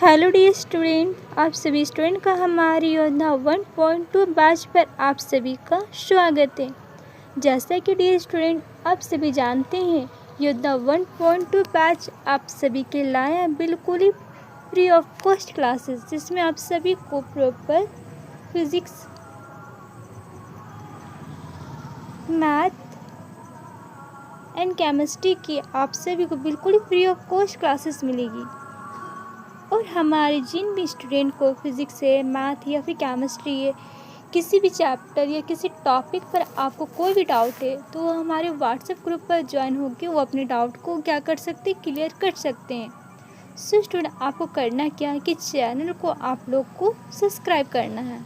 Hello dear student, आप सभी student का हमारी योजना 1.2 बैच पर आप सभी का स्वागत है। जैसा कि डियर स्टूडेंट आप सभी जानते हैं, योजना 1.2 बैच आप सभी के लाया बिल्कुल ही फ्री ऑफ कॉस्ट क्लासेस, जिसमें आप सभी को proper physics, math and chemistry की आप सभी को बिल्कुल ही फ्री ऑफ कॉस्ट क्लासेस मिलेगी। और हमारे जिन भी स्टूडेंट को फिज़िक्स है, मैथ या फिर केमिस्ट्री है, किसी भी चैप्टर या किसी टॉपिक पर आपको कोई भी डाउट है तो वो हमारे व्हाट्सएप ग्रुप पर ज्वाइन होकर वो अपने डाउट को क्या कर सकते हैं, क्लियर कर सकते हैं। सो स्टूडेंट, आपको करना क्या है कि चैनल को आप लोग को सब्सक्राइब करना है।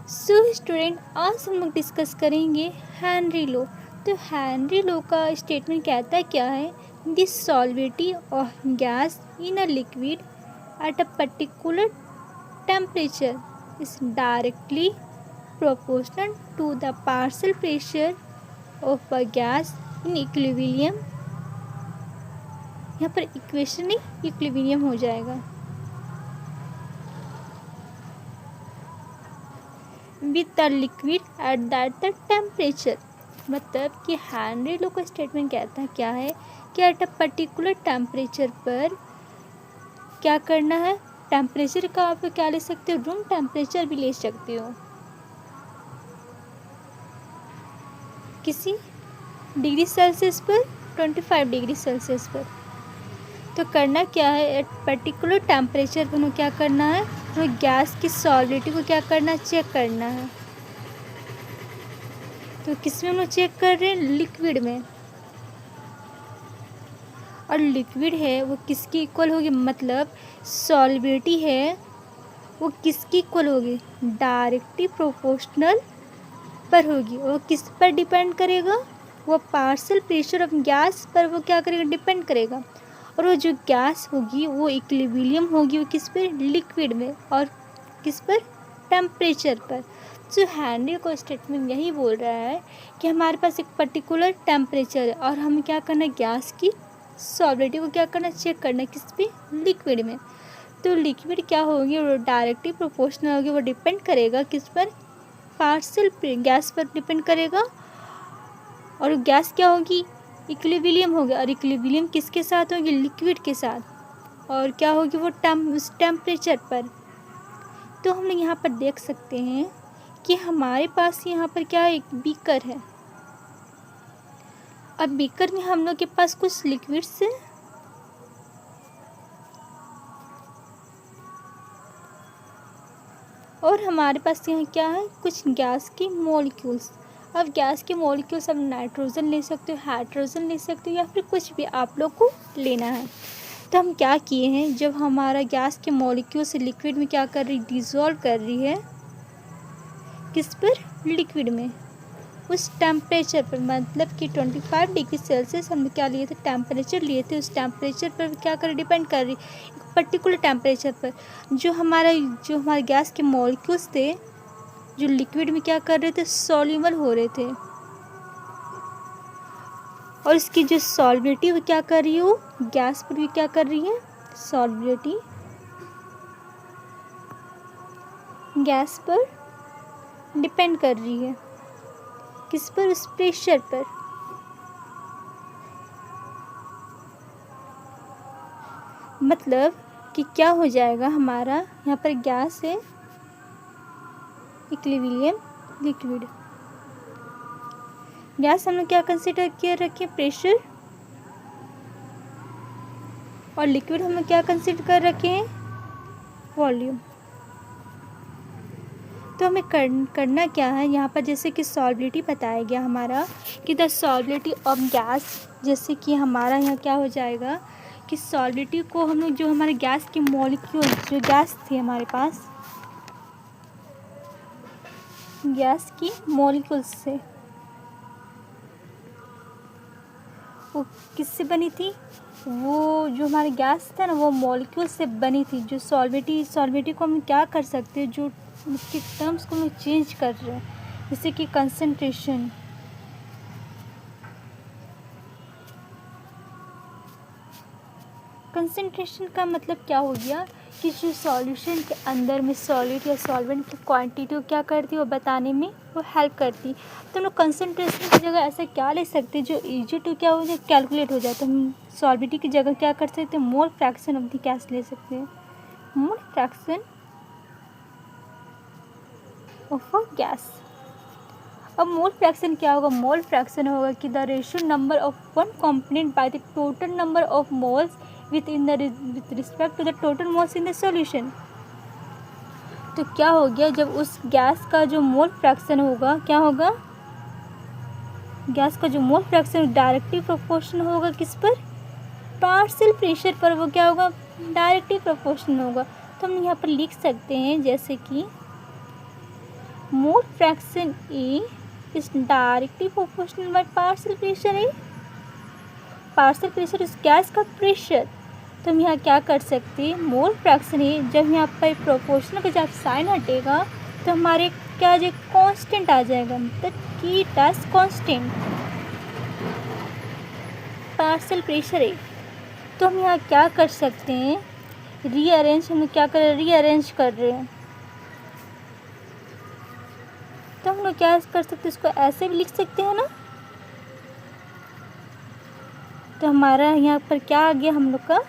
सो स्टूडेंट, आज हम लोग डिस्कस करेंगे हेनरी लो। तो हेनरी लो का स्टेटमेंट कहता है क्या है, the solubility of gas in a liquid at a particular temperature is directly proportional to the partial pressure of a gas in equilibrium. यहाँ पर इक्वेशन नहीं, इक्विलिब्रियम हो जाएगा। With the liquid at that the temperature, मतलब कि Henry लो का statement कहता है क्या है कि एट अ पर्टिकुलर टेम्परेचर पर क्या करना है। टेम्परेचर का आप क्या ले सकते हो, रूम टेम्परेचर भी ले सकते हो, किसी डिग्री सेल्सियस पर, 25 डिग्री सेल्सियस पर। तो करना क्या है, एट पर्टिकुलर टेम्परेचर पर क्या करना है, हमें गैस की सॉलिडिटी को क्या करना है, चेक करना है। तो किस में हम लोग चेक कर रहे हैं, लिक्विड में। और लिक्विड है वो किसकी इक्वल होगी, मतलब सॉल्युबिलिटी है वो किसकी इक्वल होगी, डायरेक्टली प्रोपोर्शनल पर होगी। वो किस पर डिपेंड करेगा, वो पार्शियल प्रेशर ऑफ गैस पर वो क्या करेगा, डिपेंड करेगा। और वो जो गैस होगी वो इक्विलिब्रियम होगी, वो किस पर, लिक्विड में। और किस पर, टेम्परेचर पर। जो हेनरी को स्टेटमेंट यही बोल रहा है कि हमारे पास एक पर्टिकुलर टेम्परेचर है और हमें क्या करना है, गैस की सॉलिडिटी को क्या करना, चेक करना, किस पे, लिक्विड में। तो लिक्विड क्या होगी, वो डायरेक्टली प्रोपोर्शनल होगी, वो डिपेंड करेगा किस पर, पार्शियल गैस पर डिपेंड करेगा। और गैस क्या होगी, इक्विलिब्रियम होगी। और इक्विलिब्रियम किसके साथ होगी, लिक्विड के साथ। और क्या होगी वो, उस टेम्परेचर पर। तो हम लोग यहाँ पर देख सकते हैं कि हमारे पास यहाँ पर क्या है, एक बीकर है। अब बीकर में हम लोग के पास कुछ लिक्विड्स है और हमारे पास यहाँ क्या है, कुछ गैस के मॉलिक्यूल्स। अब गैस के मॉलिक्यूल्स अब नाइट्रोजन ले सकते हो, हाइड्रोजन ले सकते हो, या फिर कुछ भी आप लोग को लेना है। तो हम क्या किए हैं, जब हमारा गैस के मॉलिक्यूल से लिक्विड में क्या कर रही, डिज़ोल्व कर रही है, किस पर, लिक्विड में, उस टेम्परेचर पर। मतलब कि 25 डिग्री सेल्सियस हम क्या लिए थे, टेम्परेचर लिए थे। उस टेम्परेचर पर क्या कर, डिपेंड कर रही, एक पर्टिकुलर टेम्परेचर पर। जो हमारे गैस के मॉलिक्यूल्स थे जो लिक्विड में क्या कर रहे थे, सॉल्युबल हो रहे थे। और इसकी जो सॉल्युबिलिटी वो क्या कर रही है, वो गैस पर भी क्या कर रही है, सॉल्युबिलिटी गैस पर डिपेंड कर रही है, किस पर, उस प्रेशर पर। मतलब कि क्या हो जाएगा, हमारा यहाँ पर गैस है, इक्विलिब्रियम, लिक्विड। गैस हम लोग क्या कंसिडर किए रखे, प्रेशर। और लिक्विड हम लोग क्या कंसिडर कर रखे हैं, वॉल्यूम। तो हमें करना क्या है, यहाँ पर जैसे कि सॉल्युबिलिटी बताया गया हमारा कि द सॉल्युबिलिटी ऑफ गैस, जैसे कि हमारा यहाँ क्या हो जाएगा कि सॉल्युबिलिटी को हम लोग जो हमारे गैस के मॉलिक्यूल, जो गैस थी हमारे पास, गैस की मॉलिक्यूल्स से, वो किससे बनी थी, वो जो हमारे गैस था ना वो मॉलिक्यूल से बनी थी। जो सॉल्युबिलिटी को हम क्या कर सकते हैं, जो उसके टर्म्स को हम चेंज कर रहे हैं, जैसे कि कंसंट्रेशन, कंसंट्रेशन का मतलब क्या हो गया कि जो सॉल्यूशन के अंदर में सॉलिड या सॉल्वेंट की क्वांटिटी को क्या करती है वो बताने में वो हेल्प करती है। तो हम लोग कंसंट्रेशन की जगह ऐसा क्या ले सकते हैं जो इजी टू क्या हो जाए कैलकुलेट हो जाए। तो हम सॉल्विटी की जगह क्या कर सकते हैं, mole fraction of the gas ले सकते हैं, mole fraction of a gas. अब मोल फ्रैक्शन क्या होगा, मोल फ्रैक्शन होगा कि the ratio number of one component by the total number of moles with respect to the total moles in the solution. तो क्या हो गया, जब उस गैस का जो मोल फ्रैक्शन होगा क्या होगा, गैस का जो मोल फ्रैक्शन डायरेक्टली प्रोपोर्शनल होगा किस पर, पार्शियल प्रेशर पर। वो क्या होगा, डायरेक्टली प्रोपोर्शनल होगा। तो हम यहाँ पर लिख सकते हैं जैसे कि मोल fraction A is directly proportional bye partial pressure A. Partial pressure इस गैस का प्रेशर। तो हम यहाँ क्या कर सकते हैं, मोल फ्रैक्शन ए जब यहाँ पर प्रोपोर्शनल का जब साइन हटेगा तो हमारे क्या आ जाएगा, कांस्टेंट आ जाएगा, मतलब की डैश कांस्टेंट पार्शियल प्रेशर ए। तो हम यहाँ क्या कर सकते हैं, रीअरेंज, हम क्या कर रहे हैं, रीअरेंज कर रहे हैं। तो हम लोग क्या कर सकते हैं, इसको ऐसे भी लिख सकते हैं ना। तो हमारा यहाँ पर क्या आ गया, हम लोग का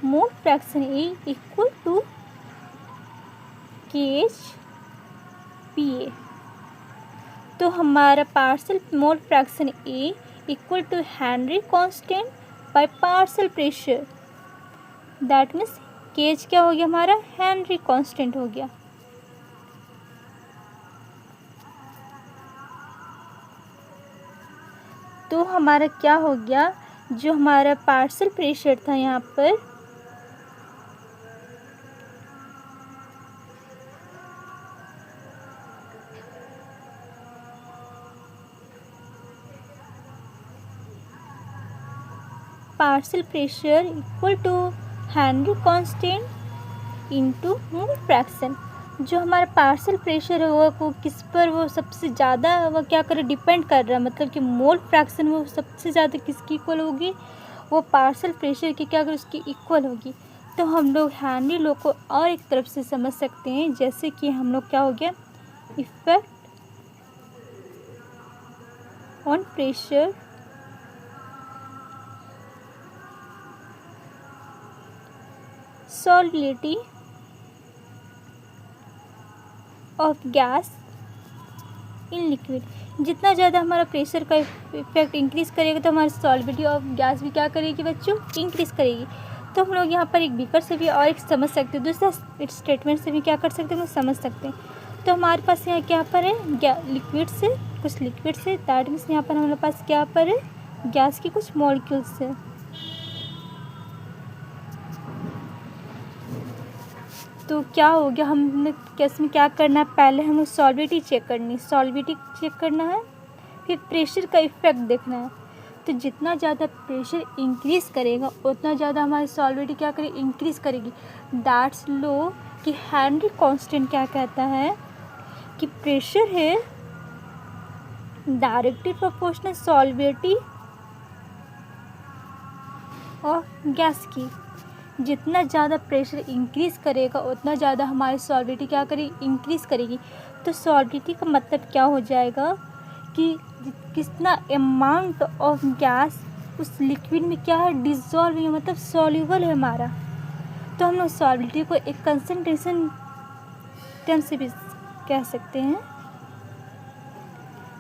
mole fraction A equal to KH PA। तो हमारा partial mole fraction A equal to Henry constant by partial pressure, that means KH क्या हो गया हमारा, हेनरी कांस्टेंट हो गया। तो हमारा क्या हो गया, जो हमारा पार्शियल प्रेशर था यहाँ पर partial pressure equal to Henry constant into mole fraction. जो हमारा पार्शियल प्रेशर होगा वो किस पर, वो सबसे ज़्यादा वो क्या करे, डिपेंड कर रहा है, मतलब कि मोल फ्रैक्शन वो सबसे ज़्यादा किसकी इक्वल होगी, वो पार्शियल प्रेशर की क्या करे, उसकी इक्वल होगी। तो हम लोग हेनरी लॉ को और एक तरफ से समझ सकते हैं, जैसे कि हम लोग क्या हो गया, effect on pressure solubility of gas in liquid. जितना ज़्यादा हमारा प्रेशर का इफेक्ट इंक्रीज़ करेगा तो हमारी सॉल्युबिलिटी ऑफ गैस भी क्या करेगी बच्चों, इंक्रीज़ करेगी। तो हम लोग यहाँ पर एक बीकर से भी और एक समझ सकते हैं, दूसरा स्टेटमेंट से भी क्या कर सकते हैं, हम समझ सकते हैं। तो हमारे पास यहाँ क्या पर है, लिक्विड से कुछ लिक्विड से, दैट मीन्स यहाँ पर हमारे पास क्या पर है, गैस की कुछ मॉलिक्यूल्स है। तो क्या हो गया, हमने केस में क्या करना है, पहले हमें सॉल्विटी चेक करनी, सॉल्विटी चेक करना है, फिर प्रेशर का इफेक्ट देखना है। तो जितना ज़्यादा प्रेशर इंक्रीज़ करेगा उतना ज़्यादा हमारी सॉल्विटी क्या करेगी, इंक्रीज़ करेगी। दैट्स लो कि हेनरी कांस्टेंट क्या कहता है कि प्रेशर है डायरेक्टली प्रोपोर्शनल सॉल्विटी और गैस की। जितना ज़्यादा प्रेशर इंक्रीज़ करेगा उतना ज़्यादा हमारी सॉल्विटी क्या करेगी, इंक्रीज़ करेगी। तो सॉल्विटी का मतलब क्या हो जाएगा कि कितना अमाउंट ऑफ गैस उस लिक्विड में क्या है, डिज़ोल्व है, मतलब सॉल्यूबल है हमारा। तो हम लोग सॉल्विटी को एक कंसंट्रेशन टर्म से भी कह सकते हैं।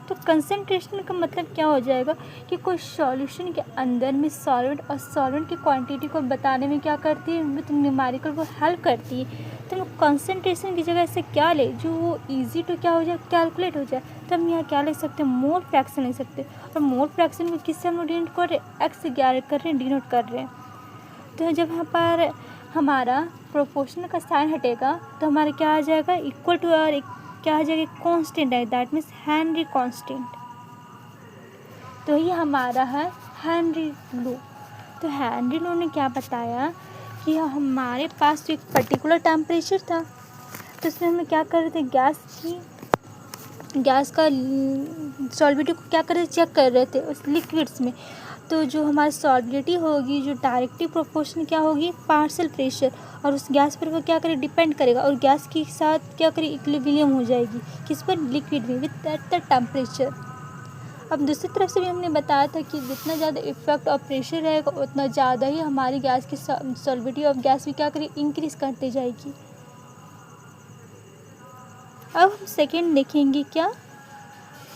तो कंसंट्रेशन का मतलब क्या हो जाएगा कि कोई सॉल्यूशन के अंदर में सॉल्वेंट और सॉल्वेंट की क्वांटिटी को बताने में क्या करती है, विथ न्यूमेरिकल को हेल्प करती है। तो हम कंसंट्रेशन की जगह से क्या ले, जो वो इजी टू क्या हो जाए, कैलकुलेट हो जाए। तो हम यहाँ क्या ले सकते हैं, मोल फ्रैक्शन ले सकते हैं। और मोल फ्रैक्शन को किससे हम लोग डिनोट कर रहे हैं, एक्स से कर रहे हैं, डिनोट कर रहे हैं। तो जब यहाँ पर हमारा प्रोपोर्शनल का साइन हटेगा तो हमारा क्या आ जाएगा, इक्वल टू, और क्या आ जाएगा, कांस्टेंट है, दैट मीन्स हेनरी कांस्टेंट। तो ये हमारा है हेनरी लॉ। तो हेनरी लॉ ने क्या बताया कि हमारे पास जो एक पर्टिकुलर टेम्परेचर था तो उसमें हमें क्या कर रहे थे, गैस का सॉल्विटी को क्या कर रहे थे, चेक कर रहे थे उस लिक्विड्स में। तो जो हमारी सॉल्युबिलिटी होगी, जो डायरेक्टली प्रोपोर्शनल क्या होगी, पार्शियल प्रेशर, और उस गैस पर वो क्या करे, डिपेंड करेगा, और गैस के साथ क्या करे, इक्विलिब्रियम हो जाएगी, किस पर, लिक्विड में, विद दैट द टेम्परेचर। अब दूसरी तरफ से भी हमने बताया था कि जितना ज़्यादा इफेक्ट और प्रेशर रहेगा उतना ज़्यादा ही हमारी गैस की सॉल्युबिलिटी ऑफ गैस भी क्या करे, इंक्रीज करते जाएगी। अब हम सेकेंड देखेंगे क्या,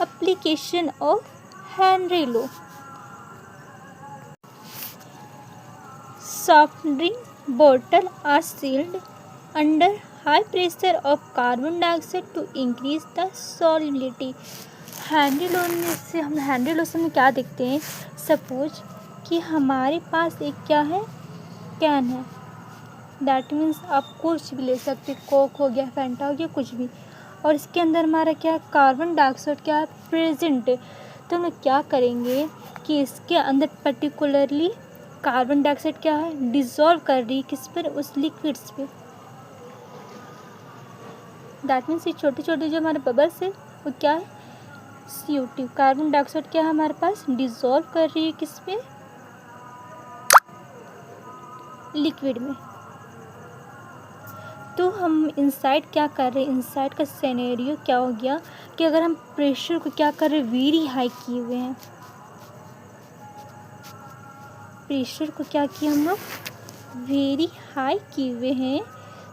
application of Henry law. Soft drink bottle are sealed under high pressure of carbon dioxide to increase the solubility. Henry law से हम क्या देखते हैं, सपोज कि हमारे पास एक क्या है, कैन है, दैट मीन्स आप कुछ भी ले सकते, कोक हो गया, फैंटा हो गया, कुछ भी, और इसके अंदर हमारा क्या है, कार्बन डाइऑक्साइड क्या है, प्रेजेंट है। तो हम लोग क्या करेंगे कि इसके अंदर पर्टिकुलरली कार्बन डाइऑक्साइड क्या है, डिज़ोल्व कर रही है, किस पर, उस लिक्विड्स पे। दैट मीन्स ये छोटे छोटे जो हमारे बबल्स है वो क्या है, CO2, कार्बन डाइऑक्साइड क्या है हमारे पास, डिज़ोल्व कर रही है, किस पे, लिक्विड में। तो हम इनसाइड क्या कर रहे हैं, इनसाइड का सिनेरियो क्या हो गया कि अगर हम प्रेशर को क्या कर रहे हैं, वेरी हाई किए हुए हैं, प्रेशर को क्या किया हम लोग, वेरी हाई किए हुए हैं,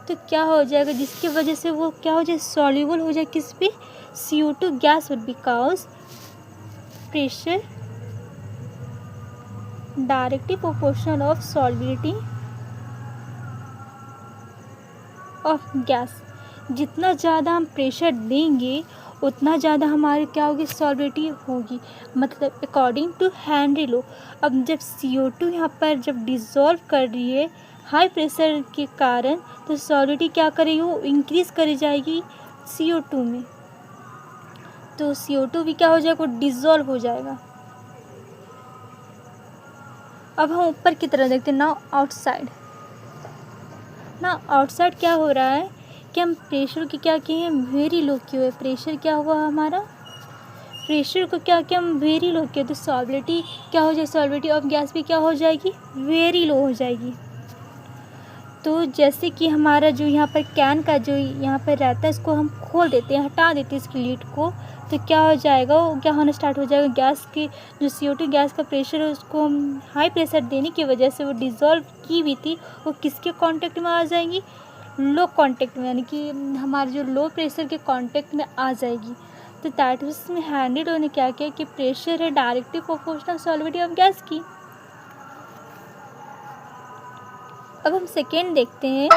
तो क्या हो जाएगा, जिसकी वजह से वो क्या हो जाए, सॉल्युबल हो जाए, किस पे, CO2 gas, because pressure directly proportional of solubility of gas. जितना ज़्यादा हम प्रेशर देंगे उतना ज़्यादा हमारी क्या होगी, सॉल्युबिलिटी होगी, मतलब अकॉर्डिंग टू हेनरी लॉ। अब जब CO2 यहाँ पर जब डिज़ोल्व कर रही है हाई प्रेशर के कारण, तो सॉल्युबिलिटी क्या करेगी, वो इंक्रीज़ करी जाएगी CO2 में, तो CO2 भी क्या हो जाएगा, वो डिज़ोल्व हो जाएगा। अब हम ऊपर की तरह देखते हैं, नाउ आउटसाइड। ना आउटसाइड क्या हो रहा है कि हम प्रेशर की क्या किए हैं, वेरी लो किए हुए, प्रेशर क्या हुआ हमारा, प्रेशर को क्या किया हम, वेरी लो किया, तो सॉल्युबिलिटी क्या हो जाए, सॉल्युबिलिटी ऑफ गैस भी क्या हो जाएगी, वेरी लो हो जाएगी। तो जैसे कि हमारा जो यहाँ पर कैन का जो यहाँ पर रहता है, इसको हम खोल देते हैं, हटा देते हैं इसकी लीड को, तो क्या हो जाएगा, वो क्या होना स्टार्ट हो जाएगा, गैस की जो CO2 गैस का प्रेशर है उसको हम हाई प्रेशर देने की वजह से वो डिज़ोल्व की भी थी, वो किसके कांटेक्ट में आ जाएंगी, लो कांटेक्ट में, यानी कि हमारे जो लो प्रेशर के कांटेक्ट में आ जाएगी। तो दैट में हेनरी लॉ ने क्या किया कि प्रेशर है directly proportional solubility of gas की। अब हम सेकेंड देखते हैं,